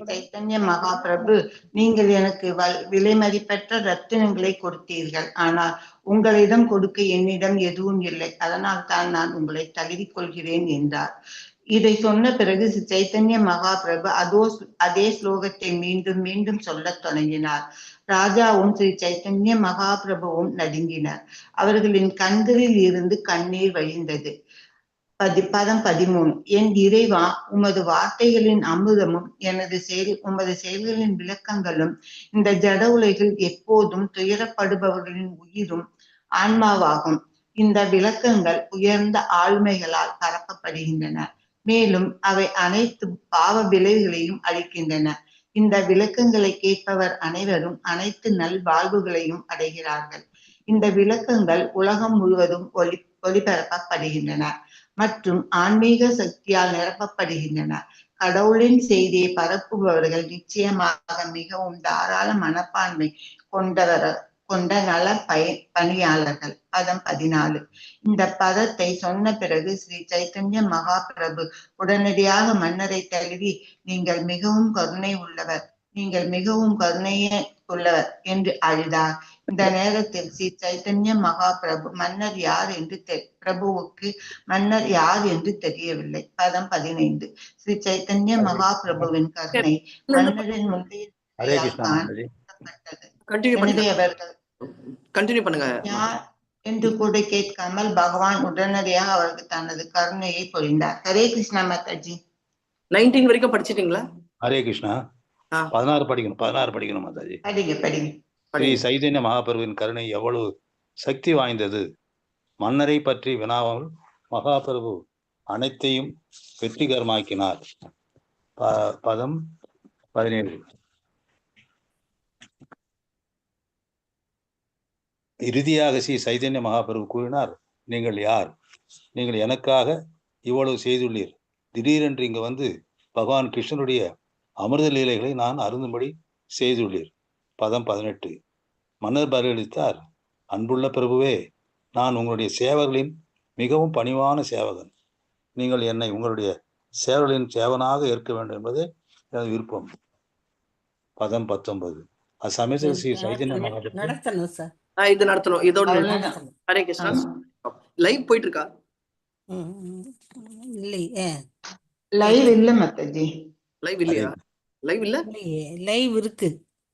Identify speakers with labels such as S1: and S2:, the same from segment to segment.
S1: சைத்தன்ய மகாபிரபு, நீங்கள் எனக்கு விலைமதிப்பற்ற ரத்தினங்களை கொடுத்தீர்கள். ஆனால் உங்களிடம் கொடுக்க என்னிடம் எதுவும் இல்லை. அதனால் தான் நான் உங்களை தழுவிக் கொள்கிறேன் என்றார். இதை சொன்ன பிறகு சைத்தன்ய மகாபிரபு அதே ஸ்லோகத்தை மீண்டும் மீண்டும் சொல்லத் தொடங்கினார். ராஜாவும் ஸ்ரீ சைத்தன்ய மகாபிரபுவும் நடுங்கினர். அவர்களின் கண்களில் இருந்து கண்ணீர் வழிந்தது. பதம் 13. என் இறைவா, உமது வார்த்தைகளின் அமுதமும் உமது செயல்களின் விளக்கங்களும் இந்த ஜட உலகில் எப்போதும் துயரப்படுபவர்களின் உயிரும் ஆன்மாவாகும். இந்த விளக்கங்கள் உயர்ந்த ஆளுமைகளால் பரப்பப்படுகின்றன. மேலும் அவை அனைத்து பாவ விளைவுகளையும் அளிக்கின்றன. இந்த விளக்கங்களை கேட்பவர் அனைவரும் அனைத்து நல்வாழ்வுகளையும் அடைகிறார்கள். இந்த விளக்கங்கள் உலகம் முழுவதும் ஒளிபரப்பப்படுகின்றன மற்றும் ஆன்மீக சக்தியால் நிரப்பப்படுகின்றன. கடவுளின் செய்தியை பரப்புபவர்கள் நிச்சயமாக மிகவும் தாராள மனப்பான்மை கொண்ட நல பணியாளர்கள். பதம் 14. இந்த பதத்தை சொன்ன பிறகு ஸ்ரீ சைத்தன்ய மகாபிரபு உடனடியாக மன்னரை தழுவி, நீங்கள் மிகவும் கருணை உள்ளவர் என்று அழுதார். இந்த நேரத்தில் ஸ்ரீ சைத்தன்ய மகாபிரபு பிரபுவுக்கு மன்னர் யார் என்று தெரியவில்லை. பதம் 15. ஸ்ரீ சைத்தன்ய மகாபிரபுவின் கருணை மன்னரின் முந்தைய யார் என்று கூட கேட்காமல் பகவான் உடனடியாக அவருக்கு தனது கருணையை பொழிந்தார். ஹரே கிருஷ்ணா மாதாஜி.
S2: 19 வரைக்கும் படிச்சிட்டீங்களா?
S3: ஹரே கிருஷ்ணா. 16 படிக்கணும் மாதாஜி.
S1: படிங்க.
S3: ஸ்ரீ சைதன்ய மகாபிரபுவின் கருணை எவ்வளவு சக்தி வாய்ந்தது! மன்னரை பற்றி வினாவால் மகாபிரபு அனைத்தையும் வெற்றிகரமாக்கினார். பதம் 17. இறுதியாக ஸ்ரீ சைதன்ய மகாபிரபு கூறினார், நீங்கள் யார்? நீங்கள் எனக்காக இவ்வளவு செய்துள்ளீர். திடீரென்று இங்கு வந்து பகவான் கிருஷ்ணனுடைய அமிர்த லீலைகளை நான் அருந்தும்படி செய்துள்ளீர். பதம் 18. மன்னர் பதிலளித்தார், அன்புள்ள பிரபுவே, நான் உங்களுடைய சேவர்களின் மிகவும் பணிவான சேவகன். நீங்கள் என்னை உங்களுடைய சேவர்களின் சேவனாக ஏற்க வேண்டும் என்பதே எனது விருப்பம். பதம் 19. அச்சமயத்தில் ஸ்ரீ சைதன்ய மகாபிரபு
S2: இது நடத்தணும். இதோட ஹரே கிருஷ்ணா. லைவ் போயிட்டு இருக்கா?
S1: லைவ் இல்ல மாதாஜி.
S2: லைவ் இல்லையா? லைவ் இல்ல,
S4: லைவ்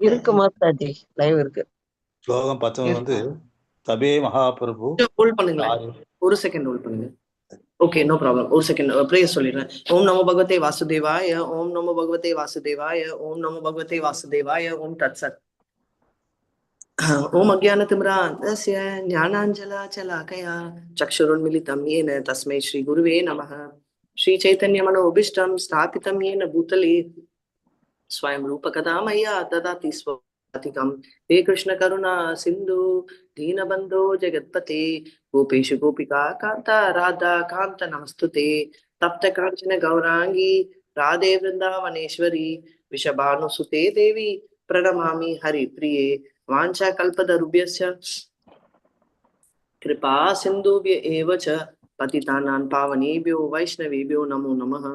S4: இருக்கு
S5: மாதாஜி. லைவ் இருக்கு.
S3: ஸ்லோகம் 19 வந்து தபே மகாபிரபு.
S2: ஹோல்ட் பண்ணுங்களேன், ஒரு செகண்ட் ஹோல்ட் பண்ணுங்க. Okay, no problem. ஒரு செகண்ட் ப்ரேயர் சொல்லிடுறேன். ஓம் நமோ பகவதே வாசுதேவாய, ஓம் நமோ பகவதே வாசுதேவாய, ஓம் நமோ பகவதே வாசுதேவாய, ஓம் தத்சத். ஓம் அஜ்ஞானதிமிராந்தஸ்ய ஞானாஞ்சலாச்சலாகயா சக்ஷுருன்மிலிதம் येन तस्मै श्री गुरुवे नमः. श्री चैतन्य मनोभीष्टं स्थापितं येन भूतले स्वयं रूपकदा मया ददाति स्वपतिकं. हे कृष्ण करुणा सिन्धु दीनबन्धो जगत्पते गोपेशु गोपिका कान्ता राधा कान्त नमस्तुते. तप्त काञ्चन गौरांगी राधे वृंदावनेश्वरी वृषभानुसुते देवी प्रणमामि हरिप्रिये. वाञ्छा कल्पतरुभ्यश्च कृपा सिन्धुभ्य एव च पतितानां पावनेभ्यो वैष्णवेभ्यो नमो नमः.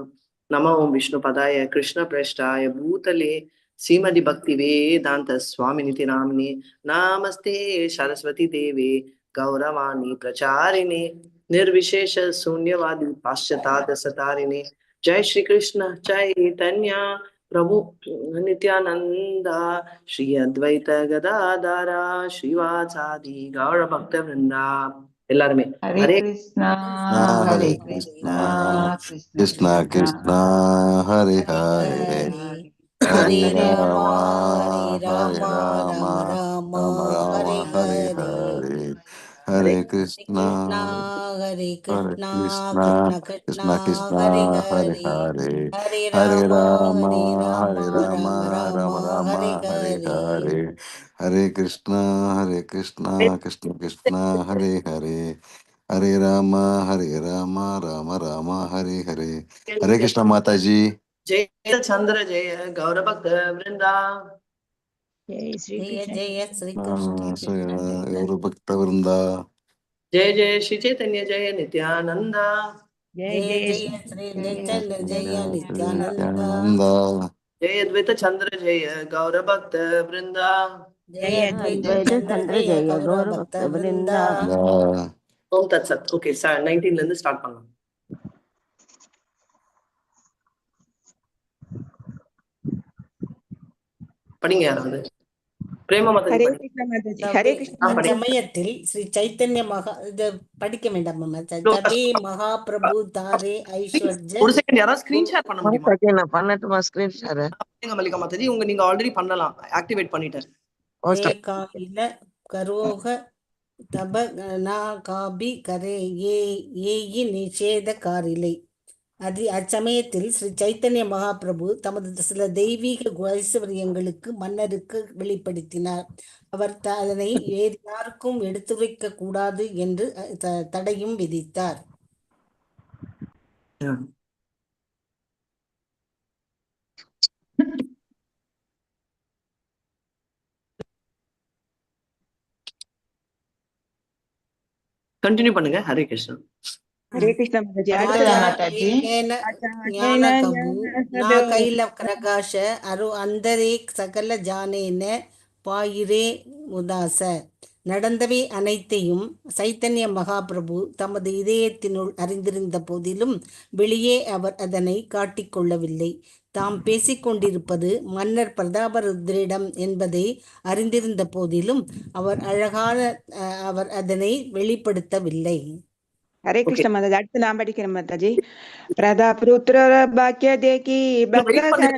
S2: नमो विष्णुपदाय कृष्णप्रेष्ठाय भूतले श्रीमद् भक्तिवेदान्त स्वामिनिति नाम्ने नमस्ते सरस्वती देवे गौरवाणी प्रचारिणे निर्विशेष शून्यवादी पाश्चात्य सतारिणे. जय श्री कृष्ण चैतन्य प्रभु नित्यानंदा श्री अद्वैत गदाधरा श्रीवासादि गौर भक्त वृंदा. எல்லாருமே
S1: ஹரே கிருஷ்ணா ஹரே கிருஷ்ணா
S6: கிருஷ்ணா கிருஷ்ணா ஹரே ஹரே ஹரே ராமா ஹரே ராமா ராம ராம ஹரே ஹரே ஹரே கிருஷ்ணா ஹரே கிருஷ்ணா கிருஷ்ணா கிருஷ்ணா ஹரே ஹரே ஹரே ராமா ராம ராம ஹரே ஹரே ஹரே கிருஷ்ணா கிருஷ்ணா கிருஷ்ணா ஹரே ஹரே ஹரே ராம ராம ராம ஹரே ஹரே. ஹரே கிருஷ்ணா மாதாஜி.
S2: जय चंद्र जय गौर भक्त वृंदा.
S4: जय श्री कृष्ण
S6: गौर भक्त वृंदा.
S2: जय जय श्री चैतन्य जय नित्यानंदा.
S4: जय जय श्री चैतन्य जय नित्यानंदा.
S2: ஜெய அத்வைத சந்திர ஜெய கௌர பக்த பிருந்தா.
S4: ஜெய அத்வைத சந்திர ஜெய கௌர பக்த விருந்தா.
S2: ஓம் தத் சத். ஓகே, 19ல இருந்து ஸ்டார்ட் பண்ணலாம். படிங்க யாராவது. பிரேமா மாதா
S7: ஹரே கிருஷ்ண மாதாஜி. ஹரே கிருஷ்ண மாதாஜி.
S4: சமயத்தில் ஸ்ரீ சைத்தன்ய மகா இத படிக்க வேண்டாம் தபே மகாபிரபு தாரே ஐஸ்வர்ய.
S2: ஒரு செகண்ட், யாராவது ஸ்கிரீன் ஷேர் பண்ண முடியுமா?
S5: நான் பண்ணட்டுமா ஸ்கிரீன் ஷேர்?
S2: மல்லிகா மாதாஜி, நீங்க ஆல்ரெடி பண்ணலாம், ஆக்டிவேட் பண்ணிட்டேன்.
S4: காயில கரோக தப நா காபி கரே ஏயி நிஷேத காரிலை. அச்சமயத்தில் ஸ்ரீ சைத்தன்ய மகாபிரபு தமது சில தெய்வீக ஐஸ்வர்யங்களுக்கு மன்னருக்கு வெளிப்படுத்தினார். அவர் அதனை வேறு யாருக்கும் எடுத்துரைக்க கூடாது என்று தடையும் விதித்தார்.
S2: கண்டினியூ பண்ணுங்க. ஹரே கிருஷ்ணா.
S7: ஹரே கிருஷ்ண மாதாஜி.
S1: மாதாஜி.
S4: கைல பிரகாஷ அரு அந்தரே சகல ஜானேன பாயிரே உதாச. நடந்தவை அனைத்தையும் சைத்தன்ய மகாபிரபு தமது இதயத்தினுள் அறிந்திருந்த போதிலும் வெளியே அவர் அதனை காட்டிக்கொள்ளவில்லை. தாம் பேசிக்கொண்டிருப்பது மன்னர் பிரதாபருத்ரிடம் என்பதை அறிந்திருந்த போதிலும் அவர் அதனை வெளிப்படுத்தவில்லை.
S7: ஹரே கிருஷ்ண மாதாஜி. அடுத்து நான் படிக்கிறேன் மாதாஜி. பிரதாபருத்ர பாக்கிய தேகி பக்த.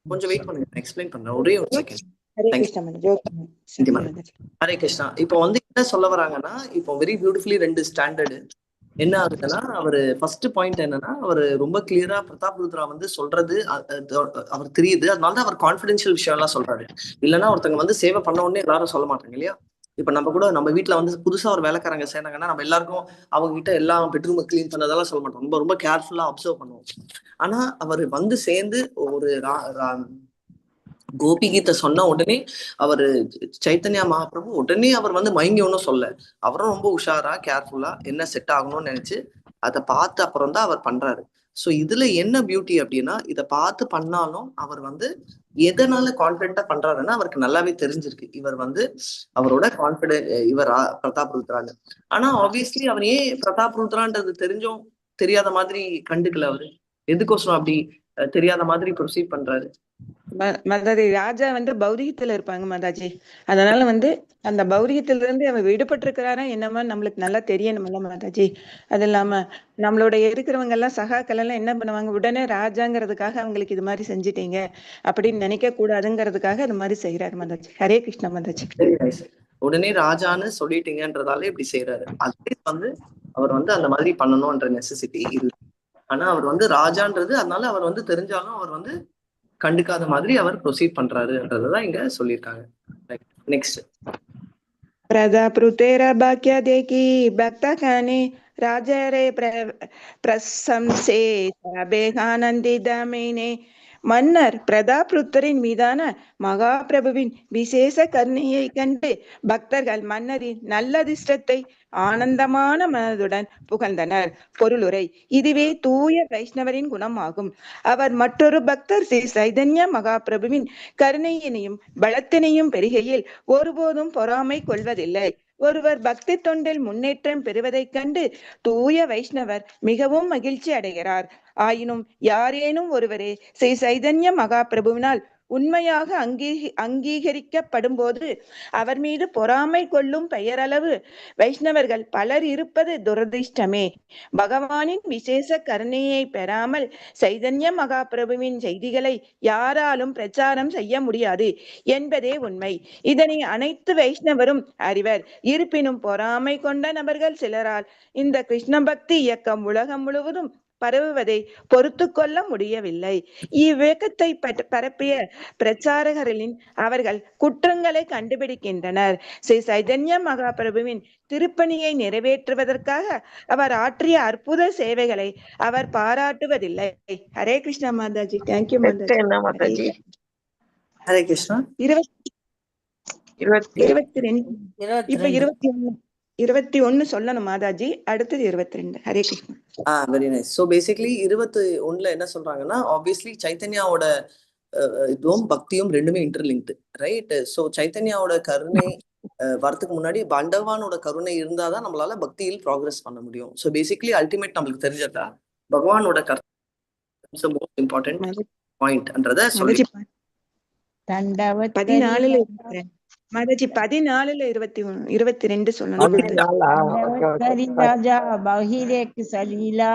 S2: கொஞ்சம் வெயிட் பண்ணுங்க, எக்ஸ்பிளைன் பண்றேன். ஒரே ஒரு செகண்ட்.
S7: ஹரே கிருஷ்ண மாதாஜி.
S2: ஹரே கிருஷ்ணா. இப்போ என்ன சொல்ல வராங்கன்னா, இப்போ வெரி பியூட்டிஃபுல்லி 2 ஸ்டாண்டர்டு என்ன ஆகுதுன்னா, அவரு ஃபர்ஸ்ட் பாயிண்ட் என்னன்னா, அவரு ரொம்ப கிளியரா பிரதாப் ருத்ரா சொல்றது அவர் தெரியுது. அதனாலதான் அவர் கான்பிடென்ஷியல் விஷயம் எல்லாம் சொல்றாரு. இல்லைன்னா ஒருத்தங்க சேவை பண்ண உடனே எல்லாரும் சொல்ல மாட்டாங்க இல்லையா? இப்ப நம்ம வீட்டுல புதுசா ஒரு வேலைக்காரங்க சேர்ந்தாங்கன்னா நம்ம எல்லாருக்கும் அவங்க கிட்ட எல்லாம் பெட்ரூம் கிளீன் பண்ணதெல்லாம் சொல்ல மாட்டோம். ரொம்ப ரொம்ப கேர்ஃபுல்லா அப்சர்வ் பண்ணுவோம். ஆனா அவர் சேர்ந்து ஒரு கோபி கீதை சொன்ன உடனே அவரு சைத்தன்யா மகாபிரபு உடனே அவர் மயங்கி ஒன்னும் சொல்ல. அவரும் ரொம்ப உஷாரா கேர்ஃபுல்லா என்ன செட் ஆகணும்னு நினைச்சு அதை பார்த்து அப்புறம் தான் அவர் பண்றாரு. சோ இதுல என்ன பியூட்டி அப்படின்னா, இதை பார்த்து பண்ணாலும் அவர் எதனால கான்பிடென்டா பண்றாருன்னா அவருக்கு நல்லாவே தெரிஞ்சிருக்கு. இவர் அவரோட கான்பிடென்ட் இவர் பிரதாப் ருத்ரான்னு. ஆனா ஆப்வியஸ்லி அவர் ஏன் பிரதாப் ருத்ரான்றது தெரிஞ்சும் தெரியாத மாதிரி கண்டுக்கல. அவரு எதுக்கோசரம் அப்படி தெரியாத மாதிரி ப்ரொசீட் பண்றாரு?
S7: மாதாஜி, ராஜா பௌதிகத்துல இருப்பாங்க மாதாஜி. அதனால அந்த பௌதிகத்துல இருந்து அவன் விடுபட்டு இருக்கிறாரா என்னமா நம்மளுக்கு நல்லா தெரியணும்ல மாதாஜி. அது இல்லாம நம்மளோட இருக்கிறவங்க எல்லாம் சகாக்கள் எல்லாம் என்ன பண்ணுவாங்க, உடனே ராஜாங்கிறதுக்காக அவங்களுக்கு இது மாதிரி செஞ்சுட்டீங்க அப்படின்னு நினைக்க கூடாதுங்கிறதுக்காக அது மாதிரி செய்யறாரு மாதாஜி. ஹரே கிருஷ்ணா மாதாஜி.
S2: உடனே ராஜான்னு சொல்லிட்டீங்கன்றதால இப்படி செய்யறாரு. அதே அவர் அந்த மாதிரி பண்ணணும்ன்ற நெசசிட்டி இல்லை. ஆனா அவர் ராஜான்றது, அதனால அவர் தெரிஞ்சாலும் அவர் கண்டுக்காத மாதிரி அவர் ப்ரொசீட் பண்றாருன்றதுதான் இங்க சொல்லியிருக்காங்க. நெக்ஸ்ட்.
S7: பிரதாப்ருதேர பாக்கிய தேகி பக்த கானே ராஜரே பிரசம்சே சபேகானந்திதமேனே. மன்னர் பிரதாப்ருத்தரின் மீதான மகாபிரபுவின் விசேஷ கருணையை கண்டு பக்தர்கள் மன்னரின் நல்லதிஷ்டத்தை ஆனந்தமான மனதுடன் புகழ்ந்தனர். பொருளுரை: இதுவே தூய வைஷ்ணவரின் குணமாகும். அவர் மற்றொரு பக்தர் ஸ்ரீ சைதன்ய மகாபிரபுவின் கருணையினையும் பலத்தினையும் பெறுகையில் ஒருபோதும் பொறாமை கொள்வதில்லை. ஒருவர் பக்தி தொண்டில் முன்னேற்றம் பெறுவதைக் கண்டு தூய வைஷ்ணவர் மிகவும் மகிழ்ச்சி அடைகிறார். ஆயினும் யாரேனும் ஒருவரே ஸ்ரீ சைதன்ய மகாபிரபுவினால் உண்மையாக அங்கீகரிக்கப்படும் போது அவர் மீது பொறாமை கொள்ளும் பெயரளவு வைஷ்ணவர்கள் பலர் இருப்பது துரதிர்ஷ்டமே. பகவானின் விசேஷ கருணையை பெறாமல் சைதன்ய மகாபிரபுவின் செய்திகளை யாராலும் பிரச்சாரம் செய்ய முடியாது என்பதே உண்மை. இதனை அனைத்து வைஷ்ணவரும் அறிவர். இருப்பினும் பொறாமை கொண்ட நபர்கள் சிலரால் இந்த கிருஷ்ண பக்தி இயக்கம் உலகம் முழுவதும் பரவுவதை பொறுத்து கொள்ள முடியவில்லை. இவ்வியக்கத்தை பரப்பிய பிரச்சாரகர்களின் அவர்கள் குற்றங்களை கண்டுபிடிக்கின்றனர். ஸ்ரீ சைதன்ய மகாபிரபுவின் திருப்பணியை நிறைவேற்றுவதற்காக அவர் ஆற்றிய அற்புத சேவைகளை அவர் பாராட்டுவதில்லை. ஹரே கிருஷ்ணா மாதாஜி. தேங்க்யூ மாதாஜி.
S2: ஹரே கிருஷ்ணா.
S7: 21 சொல்லணும் மாதாஜி. அடுத்தது 22. Hare Krishna.
S2: Very nice. So basically 21 என்ன சொல்றாங்கன்னா, ஆப்வியஸ்லி சைத்தன்யாவோட இதுவும் பக்தியும் ரெண்டுமே இன்டர்லிங்க்டு, ரைட்? ஸோ சைத்தன்யாவோட கருணை வரத்துக்கு முன்னாடி பண்டவானோட கருணை இருந்தாதான் நம்மளால பக்தியில் ப்ராக்ரஸ் பண்ண முடியும். ஸோ பேசிக்லி அல்டிமேட் நம்மளுக்கு தெரிஞ்சதா பகவானோட மோஸ்ட் இம்பார்ட்டன்ட் பாயிண்ட்ன்றத சொல்லி
S4: தண்டவத்
S7: 14ல மாதாஜி 14ல 22 சொல்லணும்.
S4: करी राजा बाहिरे सलीला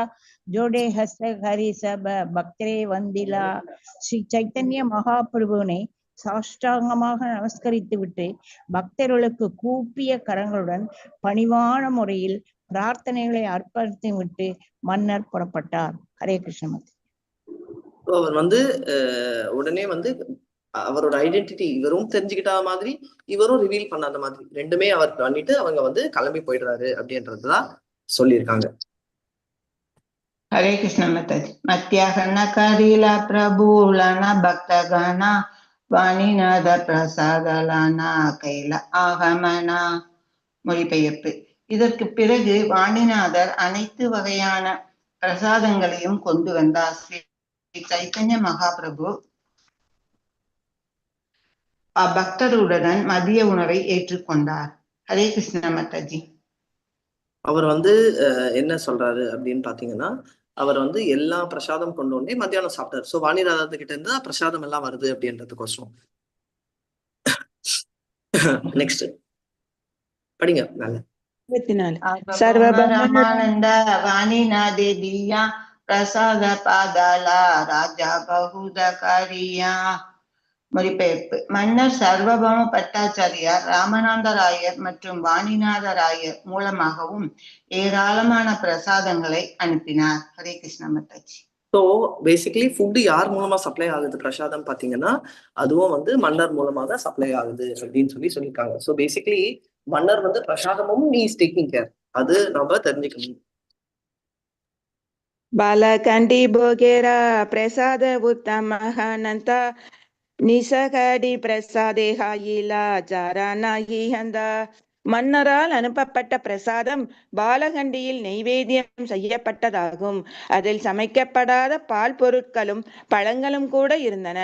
S4: जोड़े हस हरि सब भक्तरे वंदिला. ஸ்ரீ சைத்தன்ய மகாபிரபுவினை சாஷ்டாங்கமாக நமஸ்கரித்து விட்டு பக்தர்களுக்கு கூப்பிய கரங்களுடன் பணிவான முறையில் பிரார்த்தனைகளை அர்ப்பணித்து விட்டு மன்னர் புறப்பட்டார். ஹரே கிருஷ்ணமூர்த்தி.
S2: அவர் வந்து உடனே வந்து அவரோட ஐடென்டிட்டி இவரும் தெரிஞ்சுக்கிட்ட மாதிரி இவரும் ரிவீல் பண்ணாத மாதிரி ரெண்டுமே அவர் பண்ணிட்டு அவங்க வந்து கிளம்பி போயிடுறாரு அப்படின்றதுதான் சொல்லியிருக்காங்க.
S1: ஹரே கிருஷ்ண மாதாஜி. மத்தியாகன கரீலா பிரபுலன பக்தகனா வாணிநாத பிரசாதலானா கைல ஆகமனா. மொழிபெயர்ப்பு. இதற்கு பிறகு வாணிநாதர் அனைத்து வகையான பிரசாதங்களையும் கொண்டு வந்தார். ஸ்ரீ சைத்தன்ய மகாபிரபு பக்தருடன் மதிய உணவை ஏற்றுக்கொண்டார். ஹரே கிருஷ்ண மாதாஜி.
S2: அவர் வந்து என்ன சொல்றாரு அப்படின்னு பாத்தீங்கன்னா, அவர் வந்து எல்லா பிரசாதம் கொண்டு வந்து மத்தியானம் சாப்பிட்டாரு. ஸோ வாணிநாதத்து கிட்ட இருந்து பிரசாதம் எல்லாம் வருது அப்படின்றதுக்கோசரம். நெக்ஸ்ட் படிங்க.
S7: 24
S1: சர்வபரமானந்த வாணிநாதே திவ்யா பிரசாத பாதாலா ராஜா பகுதகாரியா. மொழிபெயர்ப்பு. மன்னர் சர்வபௌம பட்டாச்சாரியார் ராமநாதராயர் மற்றும் வாணிநாதராயர் மூலமாகவும் ஏராளமான பிரசாதங்களை அனுப்பினார். Hare Krishna Mataji.
S2: So basically food யார் மூலமா சப்ளை ஆகுது பிரசாதம் பாத்தீங்கன்னா, அதுவும் வந்து மன்னர் மூலமா தான் சப்ளை ஆகுது அப்படின்னு சொல்லியிருக்காங்க. ஸோ பேசிக்கலி மன்னர் வந்து பிரசாதமும் இஸ் டேக்கிங் கேர், அது நம்ம தெரிஞ்சுக்கணும்.
S7: பாலகண்டி போகேரா பிரசாத உத்தமஹானந்த நிசகடி பிரசாதே ஹாயிலா ஜாரானாகி ஹந்தா. மன்னரால் அனுப்பப்பட்ட பிரசாதம் பாலகண்டியில் நெய்வேத்தியம் செய்யப்பட்டதாகும். அதில் சமைக்கப்படாத பால் பொருட்களும் பழங்களும் கூட இருந்தன.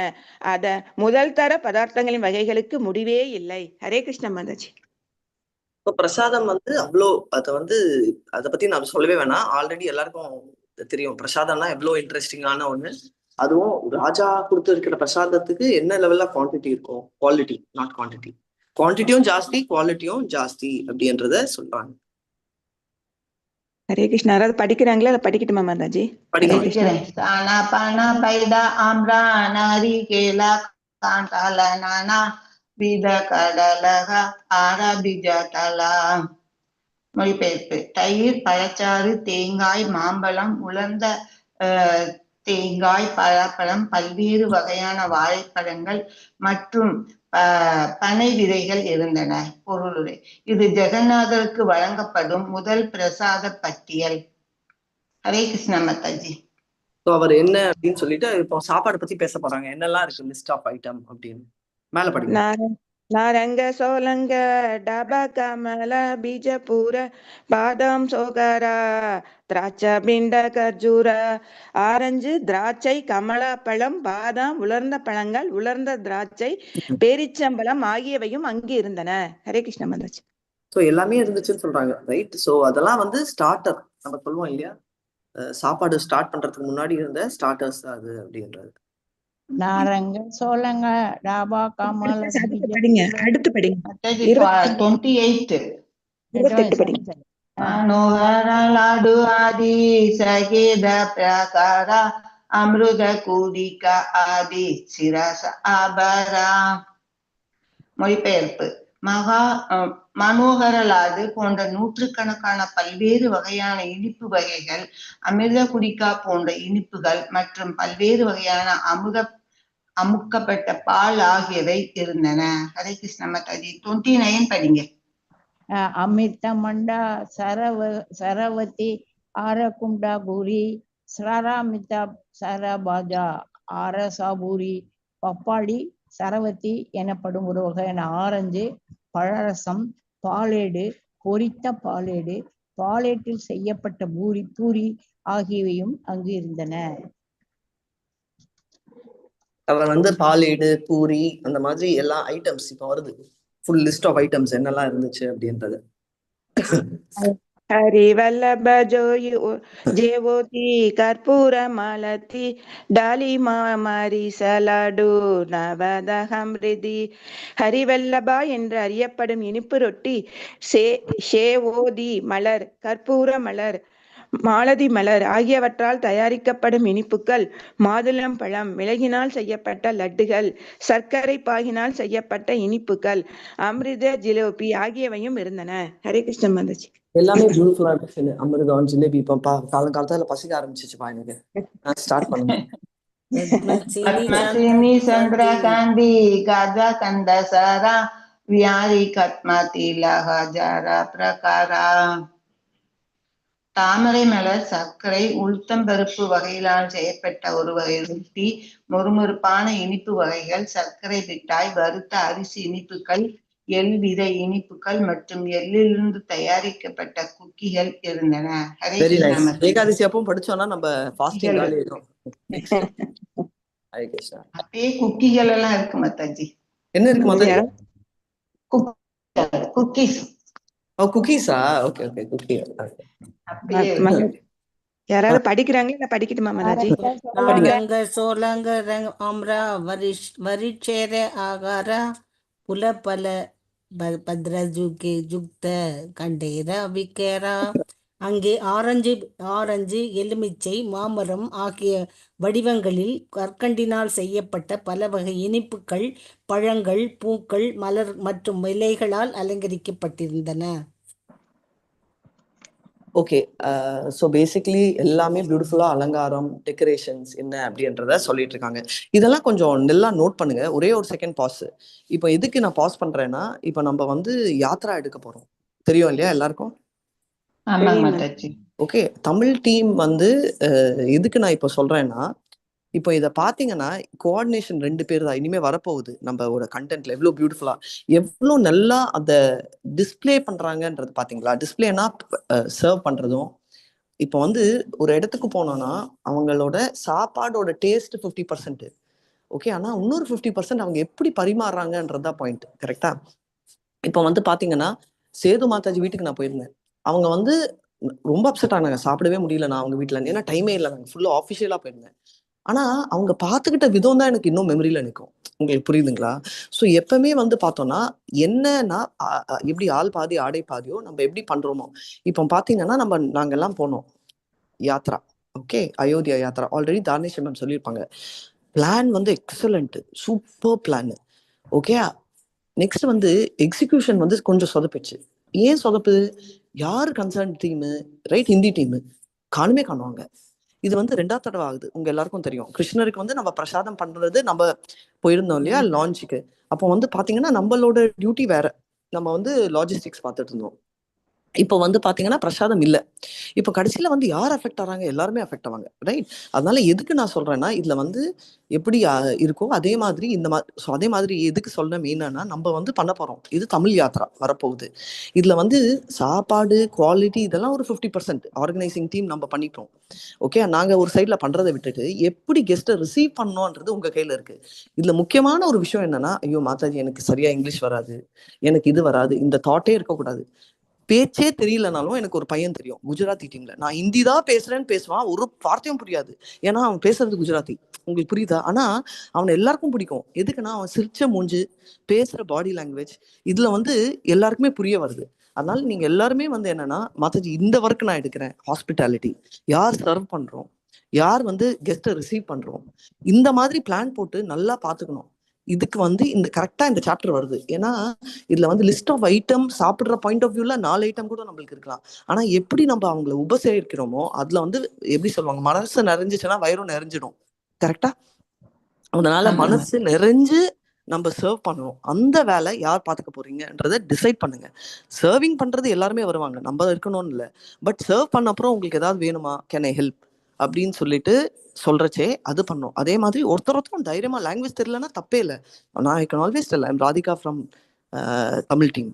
S7: அத முதல் தர பதார்த்தங்களின் வகைகளுக்கு முடிவே இல்லை. ஹரே கிருஷ்ண மாதாஜி.
S2: இப்போ பிரசாதம் வந்து அவ்வளோ அதை பத்தி நான் சொல்லவே வேணாம், ஆல்ரெடி எல்லாருக்கும் தெரியும் பிரசாதம்னா எவ்வளோ இன்ட்ரெஸ்டிங்கான ஒண்ணு. அதுவும் ராஜா கொடுத்து இருக்கிற பிரசாதத்துக்கு என்ன லெவல்ல குவான்டிட்டி இருக்கும், குவாலிட்டி நாட் குவான்டிட்டி. குவான்டிட்டியும் ஜாஸ்தி குவாலிட்டியும் ஜாஸ்தி அப்படின்றத சொல்றாங்க.
S7: ஹரே கிருஷ்ணா. யாராவது படிக்கிறாங்களா? அதை படிக்கட்டுமா மாதாஜி?
S1: படிக்கிறேன். சானா பானா பைடா ஆம்ரா நாரி கேலா காண்டால நானா வித கடலக ஆரபிஜாதலா. மொழிபெயர்ப்பு. தயிர், பழச்சாறு, தேங்காய், மாம்பழம், உலர்ந்த தேங்காய், பழப்பழம், பல்வேறு வகையான வாழைப்பழங்கள் மற்றும் பனை விதைகள் இருந்தன. பொருளுரை. இது ஜெகநாதருக்கு வழங்கப்படும் முதல் பிரசாத பட்டியல். ஹரே கிருஷ்ண மாதாஜி.
S2: அவர் என்ன அப்படின்னு சொல்லிட்டு இப்போ சாப்பாடு பத்தி பேச போறாங்க. என்னெல்லாம் இருக்கு லிஸ்ட் ஆஃப் ஐட்டம் அப்படின்னு மேல படிங்க.
S7: நாரங்க சோலங்க டபா கமல பீஜபூர பாதாம் சோகரா திராட்சை பிண்ட கர்ஜூர. ஆரஞ்சு, திராட்சை, கமலா பழம், பாதாம், உலர்ந்த பழங்கள், உலர்ந்த திராட்சை, பேரிச்சம்பழம் ஆகியவையும் அங்கு இருந்தன. ஹரே கிருஷ்ண மாதாஜி.
S2: ஸோ எல்லாமே இருந்துச்சுன்னு சொல்றாங்க, ரைட்? ஸோ அதெல்லாம் வந்து ஸ்டார்டர் நம்ம சொல்லுவோம் இல்லையா, சாப்பாடு ஸ்டார்ட் பண்றதுக்கு முன்னாடி இருந்த ஸ்டார்டர்ஸ் தான் அது அப்படின்றது.
S4: நாரங்க சோளங்க டாபா கமல
S7: அடுத்து படிங்க.
S1: 28
S7: படிங்க.
S1: மனோகர லாடு ஆதி சகேத பிரகார அமிர்த கூடிக ஆதி சிரச ஆபரா. மொழிபெயர்ப்பு. மனோகர லாடு போன்ற நூற்றுக்கணக்கான பல்வேறு வகையான இனிப்பு வகைகள், அமிர்த குடிக்கா போன்ற இனிப்புகள் மற்றும் பல்வேறு வகையான அமுக்கப்பட்ட பால் ஆகியவை இருந்தன. ஹரே கிருஷ்ண மாதாஜி. 29 படிங்க.
S4: அமிர்த மண்டா சரவதி ஆரகுண்டா பூரி ஸ்ராராமிதா சரபாஜா ஆரசாபூரி. பப்பாளி சரவத்தி எனப்படும் ஒரு வகையான ஆரஞ்சு, பழரசம், பாலேடு, பொரித்த பாலேடு, பாலேட்டில் செய்யப்பட்ட பூரி ஆகியவையும் அங்கு இருந்தன.
S2: அவர் வந்து பாலேடு, பூரி அந்த மாதிரி எல்லா ஐட்டம்ஸ் இப்போ வருது. ஃபுல் லிஸ்ட் ஆஃப் ஐட்டம்ஸ் என்னெல்லாம் இருந்துச்சு அப்படின்றது.
S7: ஹரி வல்லப ஜேவோதி கற்பூர மாலதி டாலி மாரி சலாடு நவதஹம்ரிதி. ஹரிவல்லபா என்று அறியப்படும் இனிப்பு ரொட்டி, ஷேவோதி மலர், கற்பூர மலர், மாலதி மலர் ஆகியவற்றால் தயாரிக்கப்படும் இனிப்புகள், மாதுளம் பழம், மிளகினால் செய்யப்பட்ட லட்டுகள், சர்க்கரை பாகினால் செய்யப்பட்ட இனிப்புகள், அமிர்த ஜிலேபி ஆகியவையும் இருந்தன. ஹரே கிருஷ்ண மாதாஜி.
S2: எல்லாமே பியூட்டிஃபுல்லா இருந்துச்சு. அமிர்தம், ஜிலேபி. இப்போ காலங்காலத்துல பசிக்க ஆரம்பிச்சிச்சுப்பா எனக்கு. ஸ்டார்ட் பண்ணுங்க.
S1: பத்மசினி சந்திரகாந்தி காஜா கந்தசாரா வியாரி கத்மதில ஹஜாரா பிரகாரா. தாமரை மலர், சர்க்கரை, உளுத்தம்பருப்பு வகையிலால் செய்யப்பட்ட ஒரு வகை ரொட்டி, மொறுமொறுப்பான இனிப்பு வகைகள், சர்க்கரை மிட்டாய், வறுத்த அரிசி இனிப்புகள், எள் விதை இனிப்புகள் மற்றும் எள்ளிலிருந்து தயாரிக்கப்பட்ட குக்கிகள் இருந்தன. Hare
S2: very
S1: Krishna
S2: nice.
S1: மாதாஜி.
S2: ஏகாதசி அப்பவும் படிச்சோம்னா நம்ம ஃபாஸ்டிங் காலி ஆயிடும். ஹரே கிருஷ்ணா.
S1: அப்படியே குக்கிகள் எல்லாம் இருக்கு மாதாஜி.
S2: என்ன இருக்கு மாதாஜி?
S1: குக்கீஸ்.
S2: ஓ, குக்கீஸா? Okay okay, cookie.
S1: அப்படியே இருக்கு.
S7: யாராவது படிக்கிறாங்க இல்ல படிக்கட்டுமா மாதாஜி?
S4: நாரங்க சோலங்க அம்ரா வரிச்சேர ஆகார புலபல பத்ரஜுகே ஜுக்த கண்டேர விக்கேரா. அங்கே ஆரஞ்சு, எலுமிச்சை, மாமரம் ஆகிய வடிவங்களில் கற்கண்டினால் செய்யப்பட்ட பல வகை இனிப்புகள், பழங்கள், பூக்கள், மலர் மற்றும் இலைகளால் அலங்கரிக்கப்பட்டிருந்தன.
S2: ஓகே. ஸோ பேசிக்லி எல்லாமே பியூட்டிஃபுல்லா அலங்காரம், டெக்கரேஷன்ஸ் என்ன அப்படின்றத சொல்லிட்டு இருக்காங்க. இதெல்லாம் கொஞ்சம் நல்லா நோட் பண்ணுங்க. ஒரே ஒரு செகண்ட் பாஸ். இப்போ எதுக்கு நான் பாஸ் பண்றேன்னா, இப்போ நம்ம வந்து யாத்ரா எடுக்க போறோம், தெரியும் இல்லையா எல்லாருக்கும்? ஓகே. தமிழ் டீம் வந்து எதுக்கு நான் இப்போ சொல்றேன்னா, இப்போ இதை பார்த்தீங்கன்னா கோஆர்டினேஷன் 2 பேர் தான் இனிமே வரப்போகுது. நம்மளோட கண்டென்ட்ல எவ்வளோ பியூட்டிஃபுல்லா, எவ்வளோ நல்லா அந்த டிஸ்பிளே பண்றாங்கன்றது பாத்தீங்களா? டிஸ்பிளேனா சர்வ் பண்றதும். இப்போ வந்து ஒரு இடத்துக்கு போனோம்னா அவங்களோட சாப்பாடோட டேஸ்ட் 50%. ஓகே. ஆனா இன்னொரு 50% அவங்க எப்படி பரிமாறுறாங்கன்றதுதான் பாயிண்ட். கரெக்டா? இப்போ வந்து பாத்தீங்கன்னா சேது மாதாஜி வீட்டுக்கு நான் போயிருந்தேன். அவங்க வந்து ரொம்ப அப்செட் ஆனாங்க. சாப்பிடவே முடியல நான் அவங்க வீட்டுல. ஏன்னா டைமே இல்லை, நாங்கள் ஃபுல்லா ஆஃபிஷியலா போயிருந்தேன். ஆனா அவங்க பார்த்துக்கிட்ட விதம் தான் எனக்கு இன்னும் மெமரியில நிற்கும். உங்களுக்கு புரியுதுங்களா? ஸோ எப்பவுமே வந்து பார்த்தோம்னா என்னன்னா எப்படி ஆள் பாதி ஆடை பாதியோ நம்ம எப்படி பண்றோமோ. இப்போ பார்த்தீங்கன்னா நாங்கெல்லாம் போனோம் Yatra. Okay. Ayodhya Yatra already Dhanesh ma'am சொல்லியிருப்பாங்க. பிளான் வந்து excellent, super plan. Okay. Next வந்து எக்ஸிகியூஷன் வந்து கொஞ்சம் சொதப்பிச்சு. ஏன் சொதப்புது? யாரு concern team? Right, Hindi team காணுமே காணுவாங்க. இது வந்து 2வது தடவை ஆகுது. உங்க எல்லாருக்கும் தெரியும், கிருஷ்ணருக்கு வந்து நம்ம பிரசாதம் பண்றது நம்ம போயிருந்தோம் இல்லையா லான்ச்சுக்கு. அப்போ வந்து பாத்தீங்கன்னா நம்மளோட டியூட்டி வேற, நம்ம வந்து லாஜிஸ்டிக்ஸ் பார்த்துட்டு இருந்தோம். இப்போ வந்து பாத்தீங்கன்னா பிரசாதம் இல்லை. இப்போ கடைசியில வந்து யார் அஃபெக்ட் ஆறாங்க? எல்லாருமே அஃபெக்ட் ஆவாங்க. ரைட். அதனால எதுக்கு நான் சொல்றேன்னா, இதுல வந்து எப்படி இருக்கோ அதே மாதிரி அதே மாதிரி எதுக்கு சொல்றேன் மெயினா, நம்ம வந்து பண்ண போறோம். இது தமிழ் யாத்ரா வரப்போகுது. இதுல வந்து சாப்பாடு குவாலிட்டி இதெல்லாம் ஒரு 50% ஆர்கனைசிங் டீம் நம்ம பண்ணிப்போம். ஓகே. நாங்க ஒரு சைட்ல பண்றதை விட்டுட்டு எப்படி கெஸ்ட்டை ரிசீவ் பண்ணோன்றது உங்க கையில இருக்கு. இதுல முக்கியமான ஒரு விஷயம் என்னன்னா, ஐயோ மாதாஜி எனக்கு சரியா இங்கிலீஷ் வராது, எனக்கு இது வராது, இந்த தாட்டே இருக்கக்கூடாது. பேச்சே தெரியலனாலும் எனக்கு ஒரு பையன் தெரியும் குஜராத்தி டீம்ல. நான் ஹிந்தி தான் பேசுறேன்னு பேசுவான், ஒரு வார்த்தையும் புரியாது. ஏன்னா அவன் பேசுறது குஜராத்தி. உங்களுக்கு புரியுதா? ஆனா அவனை எல்லாருக்கும் பிடிக்கும். எதுக்குன்னா அவன் சிரிச்ச மூஞ்சு, பேசுற பாடி லாங்குவேஜ், இதுல வந்து எல்லாருக்குமே புரிய வருது. அதனால நீங்க எல்லாருமே வந்து என்னன்னா, மாதாஜி இந்த ஒர்க் நான் எடுக்கிறேன். ஹாஸ்பிட்டாலிட்டி, யார் சர்வ் பண்றோம், யார் வந்து கெஸ்ட்டை ரிசீவ் பண்றோம், இந்த மாதிரி பிளான் போட்டு நல்லா பாத்துக்கணும். இதுக்கு வந்து இந்த கரெக்டா இந்த சாப்டர் வருது. ஏன்னா இதுல வந்து லிஸ்ட் ஆஃப் ஐட்டம் சாப்பிடுற பாயிண்ட் ஆஃப் வியூல 4 ஐட்டம் கூட நம்மளுக்கு இருக்கலாம். ஆனா எப்படி நம்ம அவங்களை உபசரிக்கிறோமோ அதுல வந்து எப்படி சொல்லுவாங்க, மனசு நிறைஞ்சிச்சுன்னா வயிறும் நிறைஞ்சிடும். கரெக்டா? அதனால மனசு நிறைஞ்சு நம்ம சர்வ் பண்ணணும். அந்த வேலை யார் பார்த்துக்க போறீங்கன்றதை டிசைட் பண்ணுங்க. சர்விங் பண்றது எல்லாருமே வருவாங்க, நம்ம இருக்கணும்னு இல்லை. பட் சர்வ் பண்ண அப்புறம் உங்களுக்கு ஏதாவது வேணுமா, கேன் ஐ ஹெல்ப் அப்படின்னு சொல்லிட்டு சொல்றச்சே அது பண்ணும். அதே மாதிரி ஒருத்தரும் தைரியமா லாங்குவேஜ் தெரியலன்னா தப்பே இல்லை. நான் I can always tell I'm Radhika from Tamil team,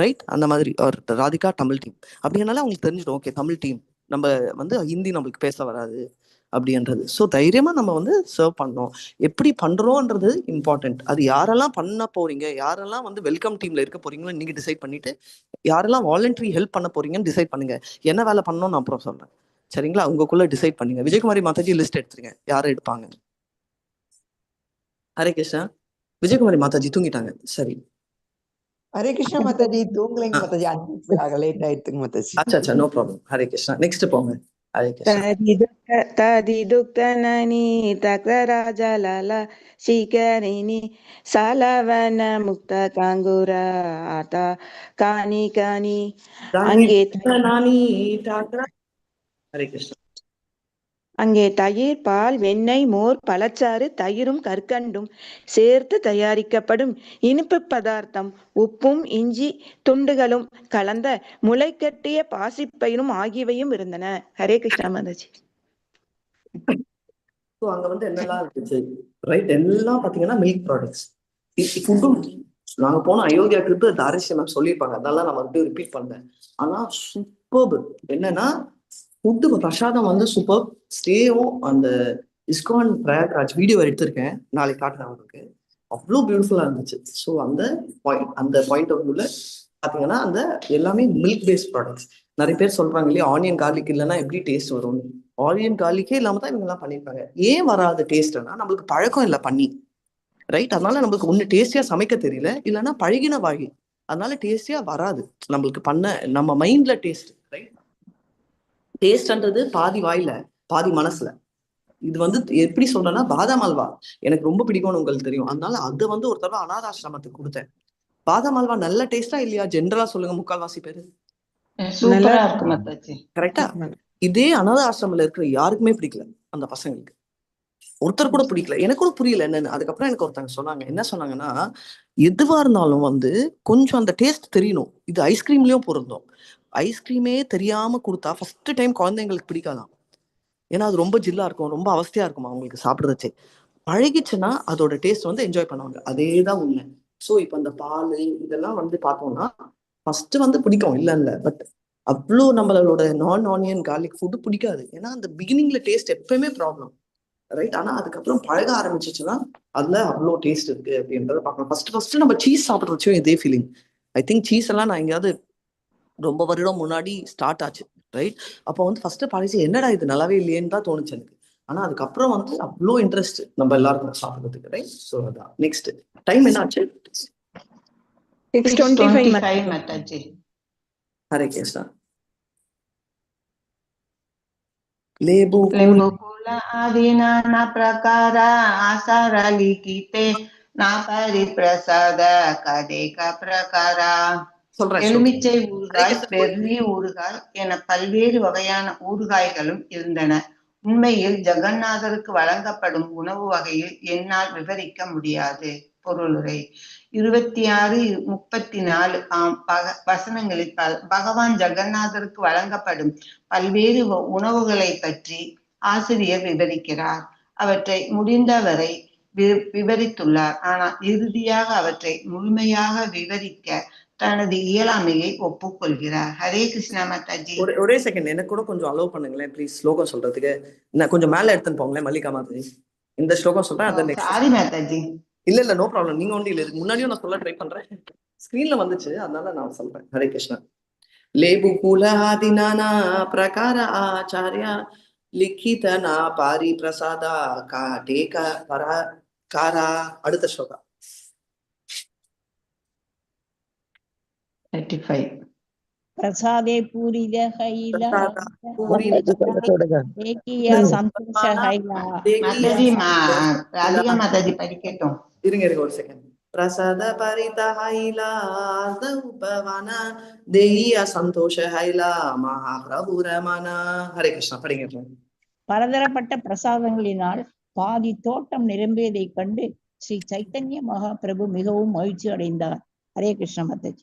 S2: right? அந்த மாதிரி ஒரு ராதிகா தமிழ் டீம் அப்படின்னால அவங்களுக்கு தெரிஞ்சிடும். ஓகே தமிழ் டீம், நம்ம வந்து ஹிந்தி நம்மளுக்கு பேச வராது அப்படின்றது. ஸோ தைரியமா நம்ம வந்து சர்வ் பண்ணோம். எப்படி பண்றோம்ன்றது இம்பார்ட்டன்ட். அது யாரெல்லாம் பண்ண போறீங்க, யாரெல்லாம் வந்து வெல்கம் டீம்ல இருக்க போறீங்களோ நீங்க டிசைட் பண்ணிட்டு, யாரெல்லாம் வாலண்டரி ஹெல்ப் பண்ண போறீங்கன்னு டிசைட் பண்ணுங்க. என்ன வேலை பண்ணணும் நான் அப்புறம் சொல்றேன். சரிங்களா? உங்களுக்குள்ள டிசைட் பண்ணுங்க. விஜயகுமாரி மாதாஜி லிஸ்ட் எடுத்துருங்க, யாரை எடுப்பாங்க. ஹரே கிருஷ்ணா. விஜயகுமாரி மாதாஜி தூங்கிட்டாங்க. சரி,
S8: ஹரே கிருஷ்ணா மாதாஜி. தூங்கலைங்க மாதாஜி, அன்மியூட் லேட் ஆயிடுச்சுங்க மாதாஜி.
S2: அச்சா நோ ப்ராப்ளம். ஹரே கிருஷ்ணா. நெக்ஸ்ட் போங்க. ஹரே கிருஷ்ணா.
S7: ததிதுக்தனனி தக்தராஜலல ಶಿಖರಿಣಿ ಸಾಲವನ ಮುಕ್ತ ಕಾಂಗುರ ಆತ ಕಾನಿ ಕಾನಿ அங்கே
S2: ஹரே கிருஷ்ணா.
S7: அங்கே தயிர், பால், வெண்ணெய், மோர், பழச்சாறு, தயிரும் கற்கண்டும் சேர்த்து தயாரிக்கப்படும் இனிப்பு பதார்த்தம், உப்பும் இஞ்சி துண்டுகளும் கலந்த முளைக்கட்டிய பாசிப்பயிரும் ஆகியவையும் இருந்தன. ஹரே கிருஷ்ணா மாதாஜி.
S2: ஸோ அங்க வந்து என்னெல்லாம் இருந்துச்சு, ரைட்? எல்லாம் பாத்தீங்கன்னா மில்க் ப்ராடக்ட்ஸ். ஃபுட்டும் நாங்க போன அயோத்தியா ட்ரிப் தாரிஷ்யம் சொல்லியிருப்பாங்க, அதெல்லாம் நான் வந்து ரிப்பீட் பண்ணேன். ஆனா சூப்பர். என்னன்னா ஃபுட்டு பிரசாதம் வந்து சூப்பர். ஸ்டேவும் அந்த இஸ்கான் பிரயாக்ராஜ் வீடியோ எடுத்திருக்கேன், நாளைக்கு காட்டுறேன் உங்களுக்கு. அவ்வளோ பியூட்டிஃபுல்லா இருந்துச்சு. ஸோ அந்த பாயிண்ட் ஆஃப் வியூல பாத்தீங்கன்னா அந்த எல்லாமே மில்க் பேஸ்ட் ப்ராடக்ட்ஸ். நிறைய பேர் சொல்றாங்க இல்லையா, ஆனியன் கார்லிக் இல்லைன்னா எப்படி டேஸ்ட் வரும்னு. ஆனியன் கார்லிக்கே இல்லாம தான் இவங்க எல்லாம் பண்ணியிருப்பாங்க. ஏன் வராது டேஸ்ட்னா, நம்மளுக்கு பழக்கம் இல்லை பண்ணி, ரைட்? அதனால நம்மளுக்கு ஒண்ணு டேஸ்டியா சமைக்க தெரியல, இல்லைன்னா பழகின வாகி, அதனால டேஸ்டியா வராது நம்மளுக்கு பண்ண. நம்ம மைண்ட்ல டேஸ்ட், ரைட்? டேஸ்ட்ன்றது பாதி வாயில பாதி மனசுல. இது வந்து எப்படி சொல்றேன்னா, பாதாம் அல்வா எனக்கு ரொம்ப பிடிக்கும்னு உங்களுக்கு தெரியும். அதனால அது வந்து ஒரு தடவை அனாதாசிரமத்துக்கு கொடுத்தேன். பாதாம் அல்வா நல்ல டேஸ்டா இல்லையா? ஜென்ரலா சொல்லுங்க, முக்கால்வாசி பேரு.
S1: சூப்பரா இருக்கு மாதாஜி.
S2: கரெக்டா? இதே அனாத ஆசிரமில் இருக்கிற யாருக்குமே பிடிக்கல, அந்த பசங்களுக்கு ஒருத்தர் கூட பிடிக்கல. எனக்கு கூட புரியல என்னன்னு. அதுக்கப்புறம் எனக்கு ஒருத்தங்க சொன்னாங்க. என்ன சொன்னாங்கன்னா, எதுவா இருந்தாலும் வந்து கொஞ்சம் அந்த டேஸ்ட் தெரியணும். இது ஐஸ்கிரீம்லயும் பொருந்தும். ஐஸ்கிரீமே தெரியாம கொடுத்தா ஃபர்ஸ்ட் டைம் குழந்தைங்களுக்கு பிடிக்காதான். ஏன்னா அது ரொம்ப ஜில்லா இருக்கும், ரொம்ப அவஸ்தையா இருக்குமா அவங்களுக்கு சாப்பிடுறச்சே. பழகிச்சுன்னா அதோட டேஸ்ட் வந்து என்ஜாய் பண்ணுவாங்க. அதேதான் உண்மை. ஸோ இப்போ அந்த பால் இதெல்லாம் வந்து பார்த்தோம்னா ஃபர்ஸ்ட் வந்து பிடிக்கும், இல்ல பட் அவ்வளோ நம்மளோட நான் ஆனியன் கார்லிக் ஃபுட்டு பிடிக்காது. ஏன்னா அந்த பிகினிங்ல டேஸ்ட் எப்பயுமே ப்ராப்ளம், ரைட்? ஆனா அதுக்கப்புறம் பழக ஆரம்பிச்சிச்சுன்னா அதுல அவ்வளோ டேஸ்ட் இருக்கு அப்படின்றத பார்க்கலாம். ஃபர்ஸ்ட் நம்ம சீஸ் சாப்பிட்றச்சும் இதே ஃபீலிங். ஐ திங்க் சீஸ் எல்லாம் நான் எங்கேயாவது ரொம்ப வருடம் முன்னாடி ஸ்டார்ட் ஆச்சு, ரைட்? அப்போ வந்து ஃபர்ஸ்ட் பழசி என்னடா இது நல்லாவே இல்லையேன்னு தான் தோணுச்சு எனக்கு. ஆனா அதுக்கப்புறம் வந்து அவ்வளோ இன்ட்ரெஸ்ட் நம்ம எல்லாருக்கும் சாப்பிட்றதுக்கு, ரைட்? ஸோ அதான். நெக்ஸ்ட் டைம் என்ன ஆச்சு?
S1: 6:25 மாதாஜி.
S2: ஹரே கிருஷ்ணா. लेबू
S1: कुल आदि नाना प्रकार आसार लिखिते ना परिप्रसाद कदेक प्रकार. எலுமிச்சை ஊறுகாய், பெர்ரி ஊறுகாய் என பல்வேறு வகையான ஊறுகாய்களும் இருந்தன. உண்மையில் ஜெகநாதருக்கு வழங்கப்படும் உணவு வகையில் என்னால் விவரிக்க முடியாது. பொருளுரை 26-34 வசனங்களில் பகவான் ஜெகநாதருக்கு வழங்கப்படும் பல்வேறு உணவுகளை பற்றி ஆசிரியர் விவரிக்கிறார். அவற்றை முடிந்தவரை விவரித்துள்ளார். ஆனால் இறுதியாக அவற்றை முழுமையாக விவரிக்க தனது இயலாமையை ஒப்புக்கொள்கிறார். ஹரே கிருஷ்ணா மாதாஜி.
S2: ஒரே செகண்ட் எனக்கு கூட கொஞ்சம் அலோவ் பண்ணுங்களேன் ப்ளீஸ். ஸ்லோகம் சொல்றதுக்கு நான் கொஞ்சம் மேல எடுத்துன்னு போங்களேன் மல்லிகா மாதாஜி. இந்த ஸ்லோகம் சொல்றேன், அத நெக்ஸ்ட்.
S1: சாரி மாதாஜி.
S2: இல்ல நோ ப்ராப்ளம். நீங்க ஒன்றும் இல்லை, இதுக்கு முன்னாடியும் நான் சொல்ல ட்ரை பண்றேன், ஸ்கிரீன்ல வந்துச்சு அதனால நான் சொல்றேன். ஹரே கிருஷ்ணா. लेबू कुलादि नाना प्रकार आचार्य लिखित ना पारी प्रसादा काटे का पराकारा. அடுத்த ஸ்லோகம்
S1: 35.
S9: प्रसादे पूरिद हैला देखिया संतोष हैला.
S1: மாதாஜி ராதிகா மாதாஜி படிக்கட்டும்.
S2: இருங்க ஒரு செகண்ட். பிரசாத பரித ஹைலா உபவன தேயியா சந்தோஷ ஹைலா மகாபிரபு ரமணா. ஹரே கிருஷ்ணா. படிங்க.
S9: பலதரப்பட்ட பிரசாதங்களினால் பாதி தோட்டம் நிரம்பியதை கண்டு ஸ்ரீ சைத்தன்ய மகாபிரபு மிகவும் மகிழ்ச்சி அடைந்தார். ஹரே கிருஷ்ண மாதாஜி.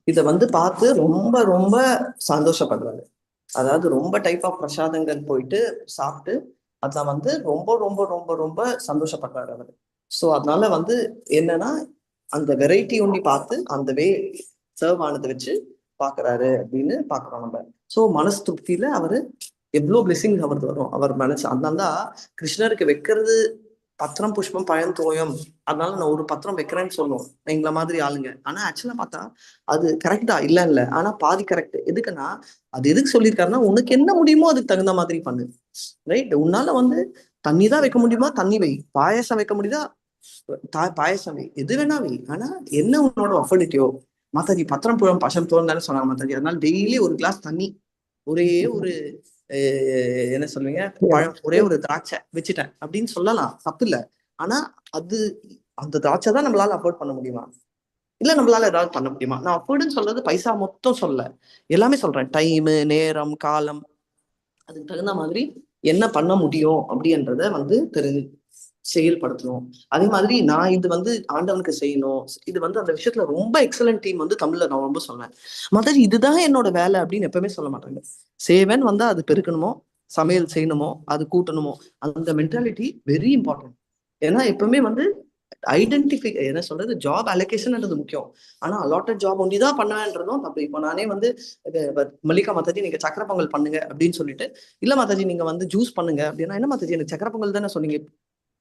S2: இத வந்து பார்த்து ரொம்ப ரொம்ப சந்தோஷப்படுறாரு. அதாவது ரொம்ப டைப் ஆஃப் பிரசாதங்கள் போயிட்டு சாப்பிட்டு அத வந்து ரொம்ப ரொம்ப ரொம்ப ரொம்ப சந்தோஷப்படுறாரு அவரு. ஸோ அதனால வந்து என்னன்னா அந்த வெரைட்டி ஒண்ணி பார்த்து அந்த வே சர்வ் ஆனதை வச்சு பாக்குறாரு அப்படின்னு பாக்குறோம் நம்ம. ஸோ மனசு திருப்தியில அவரு எவ்வளவு பிளெஸிங் அவருக்கு வரும் அவர் மனசு. அதனாலதான் கிருஷ்ணருக்கு வைக்கிறது பத்திரம் புஷ்பம் பழம் தோயம், அதனால நான் ஒரு பத்திரம் வைக்கிறேன்னு சொல்லுவோம் எங்களை மாதிரி ஆளுங்க. ஆனா ஆக்சுவலா பார்த்தா அது கரெக்டா இல்ல ஆனா பாதி கரெக்ட். எதுக்குன்னா அது எதுக்கு சொல்லியிருக்காருன்னா உனக்கு என்ன முடியுமோ அதுக்கு தகுந்த மாதிரி பண்ணு. ரைட்? உன்னால வந்து தண்ணி தான் வைக்க முடியுமா தண்ணி வை, பாயசம் வைக்க முடியுதா பாயசம் வை, எது வேணா வை, ஆனா என்ன உன்னோட அஃபர்டிட்டியோ. மாதாஜி பத்திரம் புழம் பசம் தோல் தானே சொன்னாங்க மாதாஜி. அதனால டெய்லி ஒரு கிளாஸ் தண்ணி, ஒரே ஒரு என்ன சொல்லுவீங்க பழம், ஒரே ஒரு திராட்சை வச்சுட்டேன் அப்படின்னு சொல்லலாம், தப்பு இல்லை. ஆனா அது அந்த திராட்சை தான் நம்மளால அஃபோர்ட் பண்ண முடியுமா? இல்ல நம்மளால ஏதாவது பண்ண முடியுமா? நான் அஃபோர்டுன்னு சொல்றது பைசா மொத்தம் சொல்ல, எல்லாமே சொல்றேன். டைமு, நேரம், காலம், அதுக்கு தகுந்த மாதிரி என்ன பண்ண முடியும் அப்படின்றத வந்து செயல்படுத்தணும். அதே மாதிரி நான் இது வந்து ஆண்டவனுக்கு செய்யணும், இது வந்து அந்த விஷயத்துல ரொம்ப எக்ஸலன்ட் டீம் வந்து தமிழ்ல நான் ரொம்ப சொன்னேன். மாதிரி இதுதான் என்னோட வேலை அப்படின்னு எப்பவுமே சொல்ல மாட்டாங்க. சேவன் வந்தா அது பெருக்கணுமோ, சமையல் செய்யணுமோ, அது கூட்டணுமோ, அந்த மென்டாலிட்டி வெரி இம்பார்ட்டன்ட். ஏன்னா எப்பவுமே வந்து ஐடென்டிஃபை என்ன சொல்றது, ஜாப் அலோகேஷன்ன்றது முக்கியம். ஆனா அலாட்டட் ஜாப் ஒண்டி தான் பண்ணுவேன்றதும் தப்பு. இப்போ நானே வந்து மல்லிகா மாதாஜி நீங்க சக்கரை பொங்கல் பண்ணுங்க அப்படின்னு சொல்லிட்டு, இல்ல மாதாஜி நீங்க வந்து ஜூஸ் பண்ணுங்க அப்படின்னா, என்ன மாதாஜி எனக்கு சக்கரை பொங்கல் தானே சொன்னீங்க,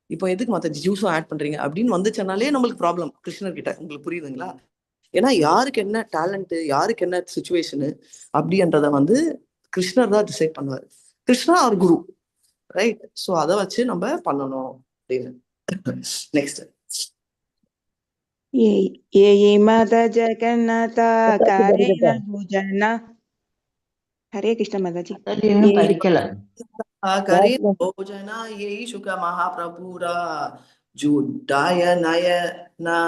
S2: இப்போ எதுக்கு மாதாஜி ஜூஸும் ஆட் பண்றீங்க அப்படின்னு வந்துச்சுனாலே நம்மளுக்கு ப்ராப்ளம் கிருஷ்ணர் கிட்ட. உங்களுக்கு புரியுதுங்களா? ஏன்னா யாருக்கு என்ன டேலண்ட், யாருக்கு என்ன சுச்சுவேஷனு அப்படின்றத வந்து கிருஷ்ணர் தான் டிசைட் பண்ணுவாரு. கிருஷ்ணா அவர் குரு, ரைட்? ஸோ அதை வச்சு நம்ம பண்ணணும் அப்படின்னு. நெக்ஸ்ட்
S7: மாதா ஜெகநாத காரேன பூஜனா. ஹரே கிருஷ்ண மாதாஜி.
S1: இன்னும் படிக்கல.
S2: भोजना ये शुक महाप्रभुरा जुडाय नयना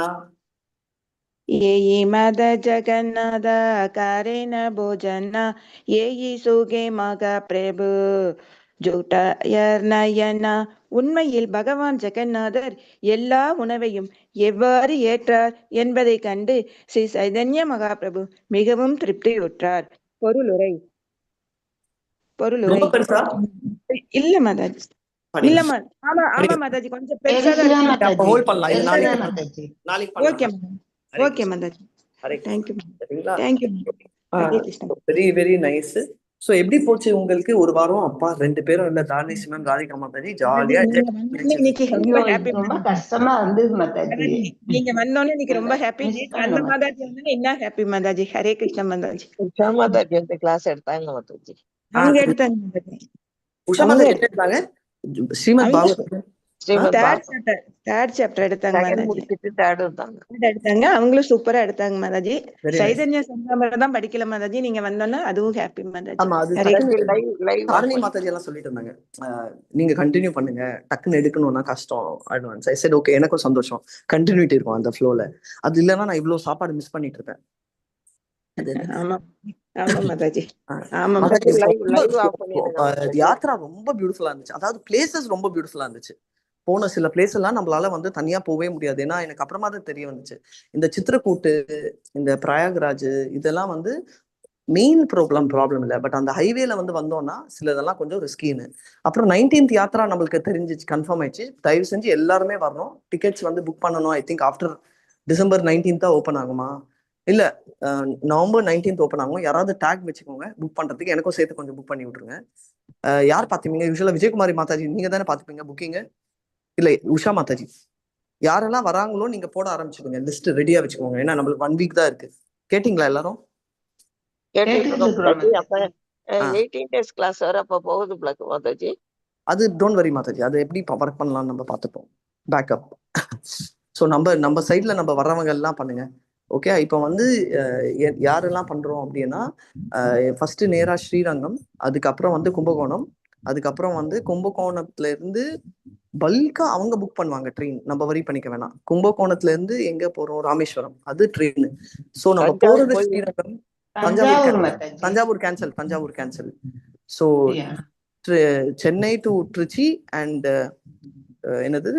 S7: ये मद जगन्नाथ कारेण भोजना ये सुगे मग பிரபு ஜோட்டாயர் நயனா. உண்மையில் பகவான் ஜெகநாதர் எல்லா உணவையும் எவ்வாறு ஏற்றார் என்பதை கண்டு ஸ்ரீ சைதன்ய மகாபிரபு மிகவும் திருப்தியுற்றார். பொருளுரை இல்ல மாதாஜி, இல்ல ஆமா மாதாஜி, கொஞ்சம் பெருசா okay Mataji.
S2: Very very nice. So எப்படி போச்சு உங்களுக்கு ஒரு வாரம்? அப்பா 2 பேரும் இல்ல, தாரணி சிவன் ராதிகா மாதாஜி ஜாலியா.
S1: ரொம்ப கஷ்டமா இருந்தது மாதாஜி.
S7: நீங்க வந்தோன்னே இன்னைக்கு ரொம்ப ஹாப்பி. அந்த மாதாஜி வந்து என்ன ஹாப்பி மாதாஜி. ஹரே கிருஷ்ண மாதாஜி.
S5: உஷா மாதாஜி வந்து கிளாஸ் எடுத்தாங்க மாதாஜி.
S7: அவங்க எடுத்தாங்க மாதாஜி.
S2: உஷா மாதாஜி என்ன எடுத்தாங்க? ஸ்ரீமத் பாகவத்
S7: தேர்ட் சாப்டர் எடுத்தாங்க மாதாஜி.
S2: எடுத்தாங்க,
S7: அவங்களும் சூப்பரா எடுத்தாங்க மாதாஜி. சைதன்ய சங்கமம் தான் படிக்கல மாதாஜி, நீங்க வந்தோன்னா அதுவும் ஹாப்பி மாதாஜி.
S2: தாரணி மாதாஜி எல்லாம் சொல்லிட்டு இருந்தாங்க, நீங்க கண்டினியூ பண்ணுங்க, டக்குன்னு எடுக்கணும்னா கஷ்டம் அட்வான்ஸ். ஐ செட் ஓகே, எனக்கும் சந்தோஷம், கண்டினியூட்டி இருக்கும் அந்த ஃப்ளோல. அது இல்லைன்னா நான் இவ்வளவு சாப்பாடு மிஸ் பண்ணிட்டு இருப்பேன். யாத்ரா ரொம்ப பியூட்டிஃபுல்லா இருந்துச்சு. அதாவது பிளேசஸ் ரொம்ப பியூட்டிஃபுல்லா இருந்துச்சு. போன சில பிளேஸ் எல்லாம் நம்மளால வந்து தனியா போகவே முடியாது. ஏன்னா எனக்கு அப்புறமா தான் தெரிய வந்துச்சு, இந்த சித்திரக்கூட்டு, இந்த பிரயாக்ராஜ், இதெல்லாம் வந்து மெயின் ப்ராப்ளம் இல்லை. பட் அந்த ஹைவேல வந்து வந்தோம்னா சிலதெல்லாம் கொஞ்சம் ரிஸ்கின்னு. அப்புறம் 19th யாத்ரா நம்மளுக்கு தெரிஞ்சிச்சு, கன்ஃபார்ம் ஆயிடுச்சு. தயவு செஞ்சு எல்லாருமே வரணும். டிக்கெட்ஸ் வந்து புக் பண்ணணும். I think after December 19th open ஆகுமா, இல்ல November 19th ஓப்பன் ஆகும். யாராவது டேக் வச்சுக்கோங்க புக் பண்றதுக்கு, எனக்கும் சேர்த்து கொஞ்சம் புக் பண்ணி விட்டுருங்க. யார் பாத்துப்பீங்க? யூஸ்வலா விஜயகுமாரி மாதாஜி நீங்க தானே பாத்துப்பீங்க புக்கிங்க, இல்ல உஷா மாதாஜி? யாரெல்லாம் வராங்களோ நீங்க போட ஆரம்பிச்சுக்கோங்க, லிஸ்ட் ரெடியா வச்சுக்கோங்க. ஏன்னா நம்மளுக்கு 1 வீக் தான் இருக்கு. கேட்டீங்களா எல்லாரும்?
S5: 18 days கிளாஸ் வர அப்ப போகுது மாதாஜி.
S2: அது டோன்ட் வரி மாதாஜி, அது எப்படி ஒர்க் பண்ணலாம் நம்ம பார்த்துப்போம், பேக்கப். ஸோ நம்ம சைட்ல நம்ம வர்றவங்க எல்லாம் பண்ணுங்க. ஓகே, இப்போ வந்து யாரெல்லாம் பண்றோம் அப்படின்னா, ஃபர்ஸ்ட் நேரா ஸ்ரீரங்கம், அதுக்கப்புறம் வந்து கும்பகோணம், அதுக்கப்புறம் வந்து கும்பகோணத்துல இருந்து பல்கா அவங்க புக் பண்ணுவாங்க ட்ரெயின், நம்ம வரி பண்ணிக்க வேணாம். கும்பகோணத்துல இருந்து எங்க போறோம், ராமேஸ்வரம், அது ட்ரெயின். ஸோ நம்ம போறது Srirangam, Thanjavur cancel. So Chennai to Trichy and என்னது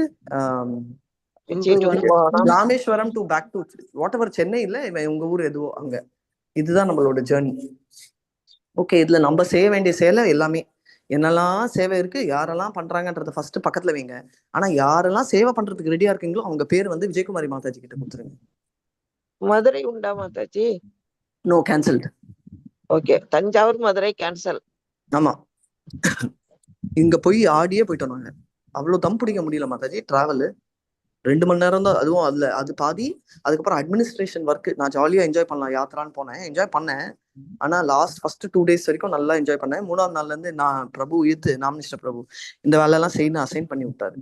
S2: Rameswaram to back to whatever, Chennai இல்ல உங்க ஊர் எதுவோ அங்க. இதுதான் நம்மளோட ஜேர்னி. ஓகே, இதுல நம்ம செய்ய வேண்டிய சேவை எல்லாமே, என்னெல்லாம் சேவை இருக்கு, யாரெல்லாம் பண்றாங்கன்றத ஃபர்ஸ்ட் பக்கத்துல வைங்க. ஆனா யாரெல்லாம் சேவை பண்றதுக்கு ரெடியா இருக்கீங்களோ அவங்க பேர் வந்து விஜயகுமாரி மாதாஜி கிட்ட கொடுத்துருங்க.
S5: மதுரை உண்டா மாதாஜி?
S2: No, cancelled.
S5: Okay, Thanjavur Madurai cancel.
S2: ஆமா, இங்க போய் ஆடியே போயிட்டோம் நாங்க. அவ்வளவு தம் பிடிக்க முடியல மாதாஜி. டிராவல் 2 மணி நேரம் தான். அதுவும் அது பாதி. அதுக்கப்புறம் அட்மினிஸ்ட்ரேஷன் ஒர்க். நான் ஜாலியா என்ஜாய் பண்ணலாம், யாத்திரான்னு போனேன், என்ஜாய் பண்ணேன். ஆனா ஃபர்ஸ்ட் 2 days வரைக்கும் நல்லா என்ஜாய் பண்ணேன். 3ஆவது நாள்ல இருந்து நான் பிரபு நாமினிஸ்டர் பிரபு இந்த வேலை எல்லாம் செய்யணும் அசைன் பண்ணி விட்டாரு.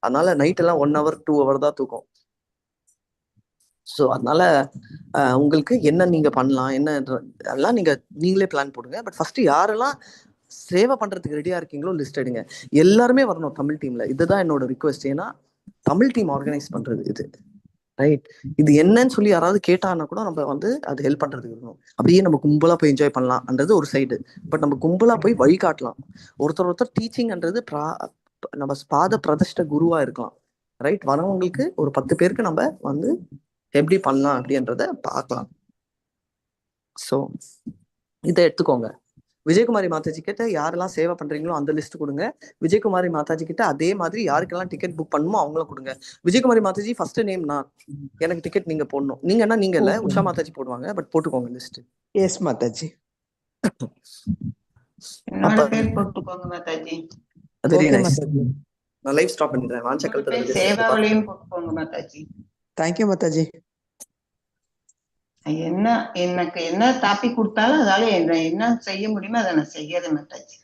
S2: அதனால நைட் எல்லாம் 1 hour 2 hour தான் தூக்கம். ஸோ அதனால உங்களுக்கு என்ன நீங்க பண்ணலாம், என்ன எல்லாம் நீங்களே பிளான் போடுங்க. பட் ஃபர்ஸ்ட் யாரெல்லாம் சேவை பண்றதுக்கு ரெடியா இருக்கீங்களோ லிஸ்ட் எடுங்க. எல்லாருமே வரணும் தமிழ் டீம்ல. இதுதான் என்னோட ரிக்வெஸ்ட். ஏன்னா தமிழ் டீம் ஆர்கனைஸ் பண்றது இது, ரைட்? இது என்னன்னு சொல்லி யாராவது கேட்டாங்கன்னா கூட நம்ம அது ஹெல்ப் பண்றதுக்கு இருக்கணும். அப்படியே நம்ம கும்பலா போய் என்ஜாய் பண்ணலாம்ன்றது ஒரு சைடு. பட் நம்ம கும்பலா போய் வழிகாட்டலாம். ஒருத்தர் டீச்சிங்ன்றது நம்ம பாத பிரதிஷ்ட குருவா இருக்கலாம், ரைட்? வரவங்களுக்கு ஒரு 10 பேருக்கு நம்ம எப்படி பண்ணலாம் அப்படின்றத பார்க்கலாம். ஸோ இதை எடுத்துக்கோங்க. விஜயகுமாரி மாதாஜி கிட்ட யாரெல்லாம் சேவை பண்றீங்களோ அந்த லிஸ்ட் கொடுங்க. விஜயகுமாரி மாதாஜி கிட்ட அதே மாதிரி யாருக்கெல்லாம் டிக்கெட் புக் பண்ணுமோ அவங்களும் கொடுங்க. விஜயகுமாரி மாதாஜி ஃபர்ஸ்ட் நேம் நான், எனக்கு டிக்கெட் நீங்க போடணும். நீங்க இல்ல, உஷா மாதாஜி போடுவாங்க. பட் போட்டுக்கோங்க லிஸ்ட்.
S8: எஸ் மாதாஜி.
S1: என்னோட பேர் போட்டுக்கோங்க மாதாஜி.
S2: Very nice. நான் லைவ் ஸ்டாப் பண்ணிடுறேன். வாஞ்சக்கல்
S1: சேவாவிலையும் போட்டுக்கோங்க மாதாஜி.
S8: தேங்க்யூ மாதாஜி.
S1: எனக்கு என்ன டாபிக் கொடுத்தாலும் அதால என்ன செய்ய முடியுமோ அதை நான் செய்யறேன் மாதாஜி.